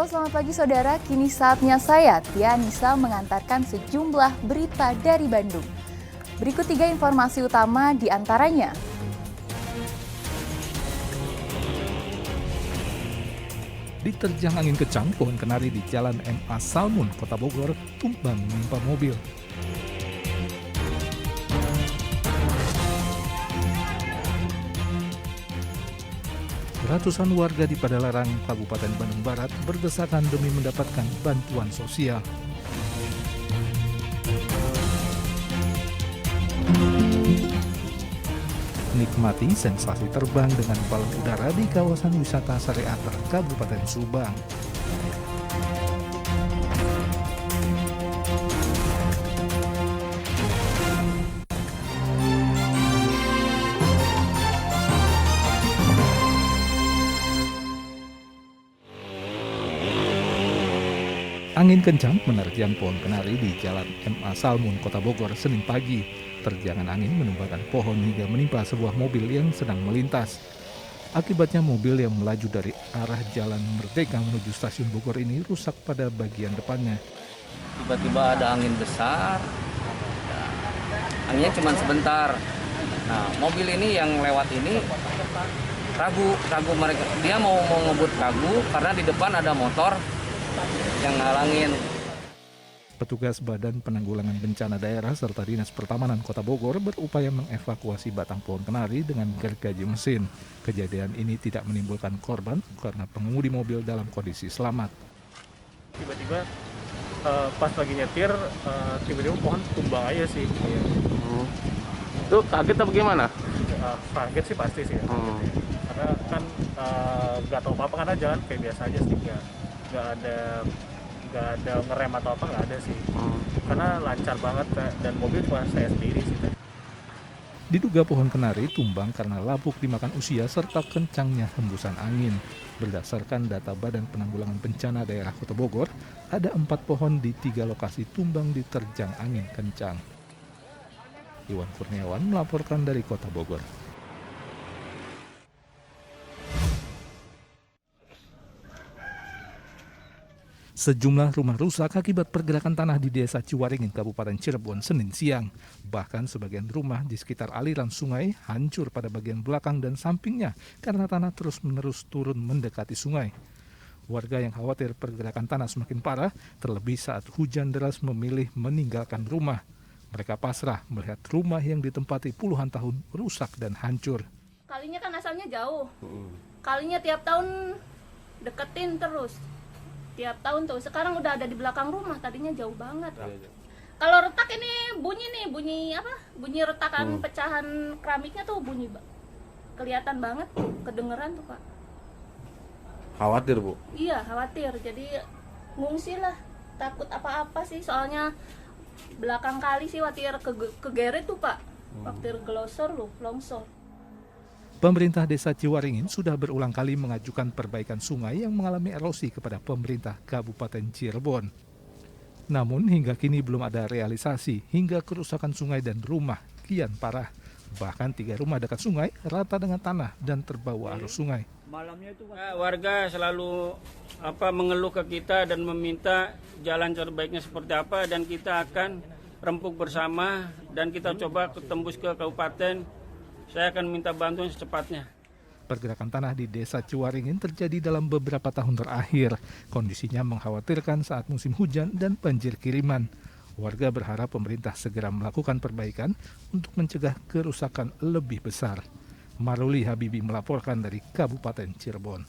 selamat pagi saudara. Kini saatnya saya, Tia Nisa, mengantarkan sejumlah berita dari Bandung. Berikut 3 informasi utama di antaranya. Diterjang angin kencang, pohon kenari di Jalan MA Salmun, Kota Bogor, tumbang menimpa mobil. Ratusan warga di Padalarang, Kabupaten Bandung Barat berdesakan demi mendapatkan bantuan sosial. Nikmati sensasi terbang dengan balon udara di kawasan wisata Sareater, Kabupaten Subang. Angin kencang menerjang pohon kenari di Jalan MA Salmun, Kota Bogor, Senin pagi. Terjangan angin menumbangkan pohon hingga menimpa sebuah mobil yang sedang melintas. Akibatnya mobil yang melaju dari arah Jalan Merdeka menuju Stasiun Bogor ini rusak pada bagian depannya. Tiba-tiba ada angin besar, anginnya cuma sebentar. Nah, mobil ini yang lewat ini ragu mereka. Dia mau ngebut ragu karena di depan ada motor yang ngalangin. Petugas Badan Penanggulangan Bencana Daerah serta Dinas Pertamanan Kota Bogor berupaya mengevakuasi batang pohon kenari dengan gergaji mesin. Kejadian ini tidak menimbulkan korban karena pengemudi mobil dalam kondisi selamat. Tiba-tiba pas lagi nyetir, tiba-tiba pohon tumbang aja sih. Itu kaget atau gimana? Kaget sih pasti sih. Karena kan nggak tahu apa-apa kan aja kan, kayak biasa aja sih. Nggak ada ngerem atau apa, nggak ada sih. Karena lancar banget dan mobil cuma saya sendiri sih. Diduga pohon kenari tumbang karena lapuk dimakan usia serta kencangnya hembusan angin. Berdasarkan data Badan Penanggulangan Bencana Daerah Kota Bogor, ada 4 pohon di 3 lokasi tumbang diterjang angin kencang. Iwan Kurniawan melaporkan dari Kota Bogor. Sejumlah rumah rusak akibat pergerakan tanah di Desa Ciwaringin, Kabupaten Cirebon, Senin siang. Bahkan sebagian rumah di sekitar aliran sungai hancur pada bagian belakang dan sampingnya karena tanah terus-menerus turun mendekati sungai. Warga yang khawatir pergerakan tanah semakin parah, terlebih saat hujan deras memilih meninggalkan rumah. Mereka pasrah melihat rumah yang ditempati puluhan tahun rusak dan hancur. Kalinya kan asalnya jauh, kalinya tiap tahun deketin terus. Tiap tahun tuh, sekarang udah ada di belakang rumah, tadinya jauh banget. Kalau retak ini bunyi apa? Bunyi retakan pecahan keramiknya tuh bunyi, kelihatan banget, kedengeran tuh Pak. Khawatir Bu? Iya khawatir, jadi ngungsi lah, takut apa-apa sih, soalnya belakang kali sih khawatir kegeret tuh Pak, khawatir gelosor loh, longsor. Pemerintah Desa Ciwaringin sudah berulang kali mengajukan perbaikan sungai yang mengalami erosi kepada pemerintah Kabupaten Cirebon. Namun hingga kini belum ada realisasi hingga kerusakan sungai dan rumah kian parah. Bahkan 3 rumah dekat sungai rata dengan tanah dan terbawa arus sungai. Warga selalu mengeluh ke kita dan meminta jalan terbaiknya seperti apa, dan kita akan rempuk bersama dan kita coba tembus ke kabupaten. Saya akan minta bantuan secepatnya. Pergerakan tanah di Desa Ciwaringin terjadi dalam beberapa tahun terakhir. Kondisinya mengkhawatirkan saat musim hujan dan banjir kiriman. Warga berharap pemerintah segera melakukan perbaikan untuk mencegah kerusakan lebih besar. Maruli Habibi melaporkan dari Kabupaten Cirebon.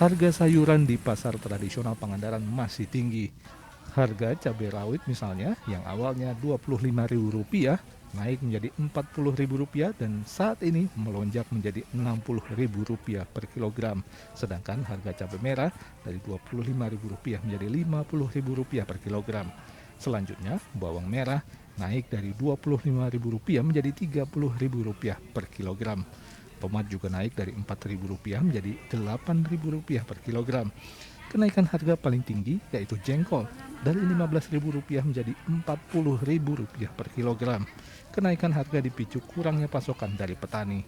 Harga sayuran di pasar tradisional Pangandaran masih tinggi. Harga cabai rawit misalnya yang awalnya Rp25.000 naik menjadi Rp40.000 dan saat ini melonjak menjadi Rp60.000 per kilogram. Sedangkan harga cabai merah dari Rp25.000 menjadi Rp50.000 per kilogram. Selanjutnya bawang merah naik dari Rp25.000 menjadi Rp30.000 per kilogram. Tomat juga naik dari Rp4.000 menjadi Rp8.000 per kilogram. Kenaikan harga paling tinggi yaitu jengkol dari Rp15.000 menjadi Rp40.000 per kilogram. Kenaikan harga dipicu kurangnya pasokan dari petani.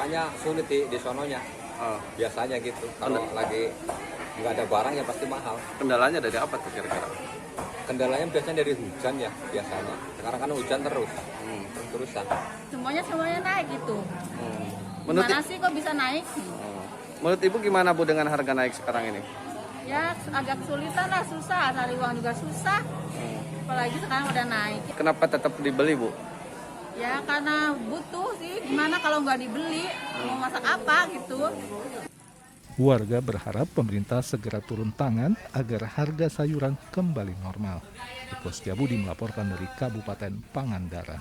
makanya sulit di sononya. Biasanya gitu. Kalau lagi nggak ada barang ya pasti mahal. Kendalanya dari apa tuh kira-kira? Kendalanya biasanya dari hujan ya biasanya. Sekarang kan hujan terus, terusan. Semuanya naik gitu. Menurut Gimana sih kok bisa naik? Menurut Ibu gimana Bu dengan harga naik sekarang ini? Ya agak kesulitan lah, susah, cari uang juga susah. Apalagi sekarang udah naik. Kenapa tetap dibeli Bu? Ya karena butuh sih, gimana kalau nggak dibeli, mau masak apa gitu. Warga berharap pemerintah segera turun tangan agar harga sayuran kembali normal. Eko Setiabudi melaporkan dari Kabupaten Pangandaran.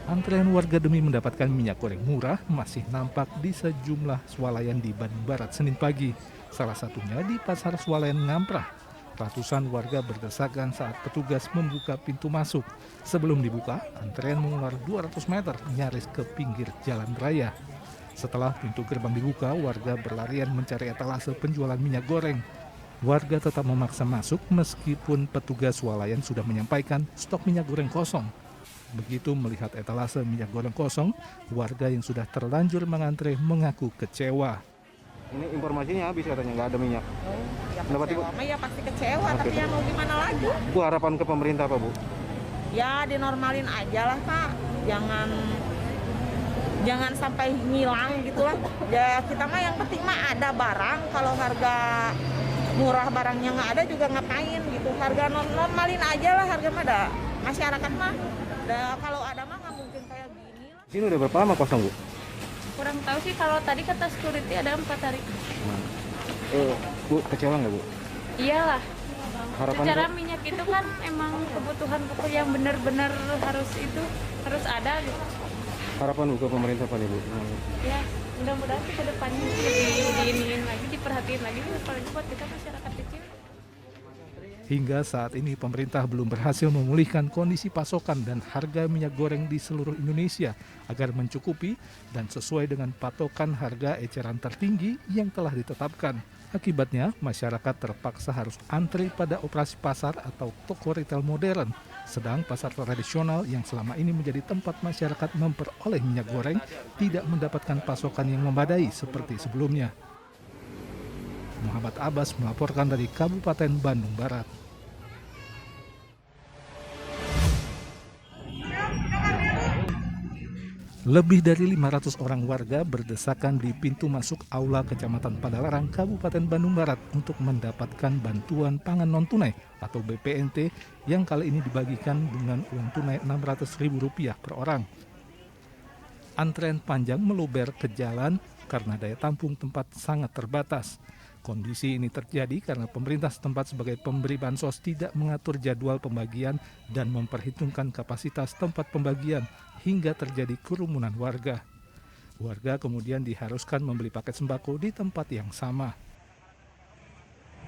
Antrean warga demi mendapatkan minyak goreng murah masih nampak di sejumlah swalayan di Bandung Barat Senin pagi. Salah satunya di Pasar Swalayan Ngamprah. Ratusan warga berdesakan saat petugas membuka pintu masuk. Sebelum dibuka, antrean mengular 200 meter nyaris ke pinggir jalan raya. Setelah pintu gerbang dibuka, warga berlarian mencari etalase penjualan minyak goreng. Warga tetap memaksa masuk meskipun petugas swalayan sudah menyampaikan stok minyak goreng kosong. Begitu melihat etalase minyak goreng kosong, warga yang sudah terlanjur mengantre mengaku kecewa. Ini informasinya habis katanya nggak ada minyak. Ya kecewa, ya pasti kecewa, tapi ya mau gimana lagi? Bu, harapan ke pemerintah apa Bu? Ya dinormalin aja lah Pak, jangan sampai ngilang gitu lah. Ya kita mah yang penting mah ada barang, kalau harga murah barangnya nggak ada juga ngapain gitu. Harga normalin aja lah, harga mah ada masyarakat mah. Kalau ada mah nggak mungkin kayak gini lah. Ini udah berapa lama kosong Bu? Kurang tahu sih, kalau tadi kata security ada 4 hari. Bu, kecewa nggak Bu? Iyalah. Harapan Secara minyak itu kan emang kebutuhan pokok yang benar-benar harus ada gitu. Harapan Bu ke pemerintah apa nih Bu? Ya mudah-mudahan ke depannya diiniin lagi, diperhatiin lagi, apalagi buat kita masyarakat kecil. Hingga saat ini pemerintah belum berhasil memulihkan kondisi pasokan dan harga minyak goreng di seluruh Indonesia agar mencukupi dan sesuai dengan patokan harga eceran tertinggi yang telah ditetapkan. Akibatnya, masyarakat terpaksa harus antri pada operasi pasar atau toko retail modern. Sedang pasar tradisional yang selama ini menjadi tempat masyarakat memperoleh minyak goreng tidak mendapatkan pasokan yang memadai seperti sebelumnya. Muhammad Abbas melaporkan dari Kabupaten Bandung Barat. Lebih dari 500 orang warga berdesakan di pintu masuk Aula Kecamatan Padalarang, Kabupaten Bandung Barat untuk mendapatkan bantuan pangan non-tunai atau BPNT yang kali ini dibagikan dengan uang tunai Rp600.000 per orang. Antrean panjang meluber ke jalan karena daya tampung tempat sangat terbatas. Kondisi ini terjadi karena pemerintah setempat sebagai pemberi bansos tidak mengatur jadwal pembagian dan memperhitungkan kapasitas tempat pembagian hingga terjadi kerumunan warga. Warga kemudian diharuskan membeli paket sembako di tempat yang sama.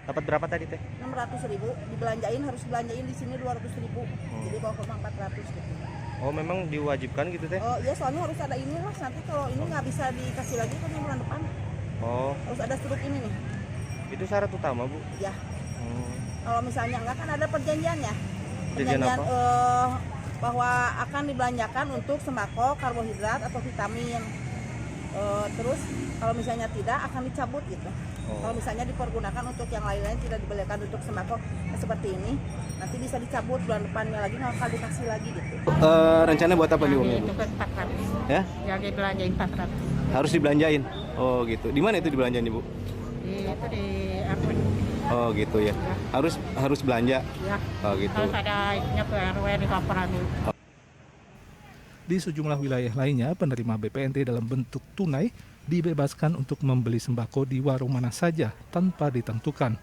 Dapat berapa tadi Teh? 600.000 harus belanjain di sini 200.000. Jadi bawa ke bank 400 gitu. Oh memang diwajibkan gitu Teh? Oh iya, soalnya harus ada ini lah, nanti kalau ini nggak bisa dikasih lagi kan bulan depan. Oh. Harus ada struk ini nih. Itu syarat utama Bu? Ya. Kalau misalnya enggak kan ada perjanjiannya. Perjanjian apa? Bahwa akan dibelanjakan untuk sembako, karbohidrat atau vitamin. Terus kalau misalnya tidak akan dicabut gitu. Kalau misalnya dipergunakan untuk yang lain-lain tidak dibelikan untuk sembako seperti ini, nanti bisa dicabut bulan depannya lagi nggak akan dikasih lagi gitu. Rencana buat apa nih uangnya Bu? Itu kan 400. Ya? Ya dibelanjain 400. Harus dibelanjain? Oh gitu. Di mana itu dibelanjain Ibu? Itu di RW. Oh gitu ya. Harus belanja. Ya. Oh gitu. Harus ada ininya ke RW di laporan dulu. Di sejumlah wilayah lainnya, penerima BPNT dalam bentuk tunai dibebaskan untuk membeli sembako di warung mana saja tanpa ditentukan.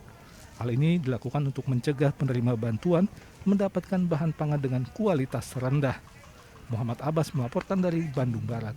Hal ini dilakukan untuk mencegah penerima bantuan mendapatkan bahan pangan dengan kualitas rendah. Muhammad Abbas melaporkan dari Bandung Barat.